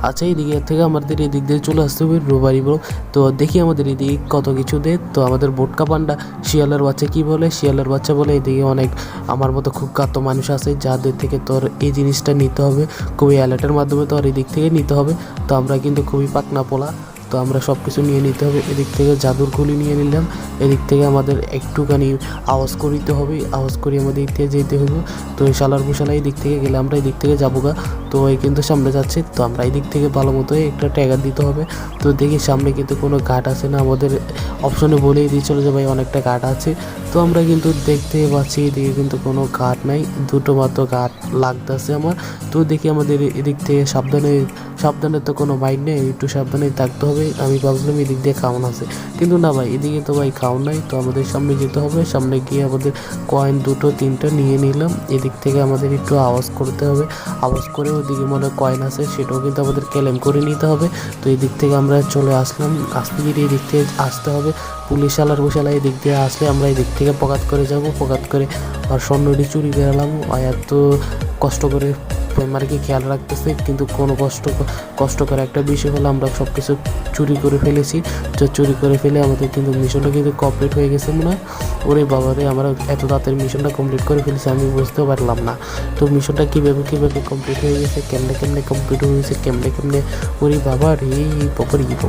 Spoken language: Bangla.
আচ্ছা এইদিকে থেকে আমাদের এদিক দিয়ে চলে আসতে হবে রোবারি ব্রো। তো দেখি আমাদের এদিকে কত কিছু দে। তো আমাদের বোটকা পান্ডা শিয়ালের বাচ্চা কি বলে, শিয়ালের বাচ্চা বলে এদিকে অনেক আমার মতো খুব কাত মানুষ আছে যাদের থেকে তোর এই জিনিসটা নিতে হবে, খুবই অ্যালার্টের মাধ্যমে তোর এদিক থেকে নিতে হবে। তো আমরা কিন্তু খুবই পাকনা পোলা, তো আমরা সব কিছু নিয়ে নিতে হবে। এদিক থেকে জাদুর খুলি নিয়ে নিলাম, এদিক থেকে আমাদের একটুখানি আওয়াজ করিতে হবে, আওয়াজ করি আমাদের দিক থেকে যেতে হবে। তো এই শালার বুশালা এই দিক থেকে গেলে আমরা এই দিক থেকে যাবো গা। তো এই কিন্তু সামনে যাচ্ছে, তো আমরা এই দিক থেকে ভালো মতো একটা ট্যাগার দিতে হবে। তো দেখি সামনে কিন্তু কোনো ঘাট আছে না, আমাদের অপশনে বলেই দিয়ে চলে যে ভাই অনেকটা ঘাট আছে। তো আমরা কিন্তু দেখতে পাচ্ছি এদিকে কিন্তু কোনো ঘাট নাই, দুটো মাত্র ঘাট লাগতেছে আমার। তো দেখি আমাদের এদিক থেকে সাবধানে সাবধানে তো কোনো বাইক নেই, একটু সাবধানে থাকতে হবে। আমি ভাবছিলাম এদিক দিয়ে খাওয়ান আছে, কিন্তু না ভাই এদিকে তো ভাই খাওয়ান নাই। তো আমাদের সামনে যেতে হবে, সামনে গিয়ে আমাদের কয়েন দুটো তিনটা নিয়ে নিলাম। এদিক থেকে আমাদের একটু আওয়াজ করতে হবে, আওয়াজ করে ওদিকে মনে কয়েন আছে সেটাও কিন্তু আমাদের ক্লেম করে নিতে হবে। তো এই দিক থেকে আমরা চলে আসলাম, আসতে গিয়ে এই দিক থেকে আসতে হবে। পুলিশ আলার বসালা এই দিক দিয়ে আসলে আমরা এই দিক থেকে পকাত করে যাব, পকাত করে আর স্বর্ণটি চুরি করলাম। আর এত কষ্ট করে কি খেয়াল রাখতেছে, কিন্তু কোনো কষ্ট করে একটা বিষয় হলো আমরা সব কিছু চুরি করে ফেলেছি। তো চুরি করে ফেলে আমাদের কিন্তু মিশনটা কিন্তু কমপ্লিট হয়ে গেছে মনে হয়। ওরে বাবারে আমরা এত তাড়াতাড়ি মিশনটা কমপ্লিট করে ফেলেছি আমি বুঝতে পারলাম না। তো মিশনটা কীভাবে কমপ্লিট হয়ে গেছে, কেমনে কমপ্লিট হয়ে গেছে, কেমনে ওরে বাবা রে বাবা রে।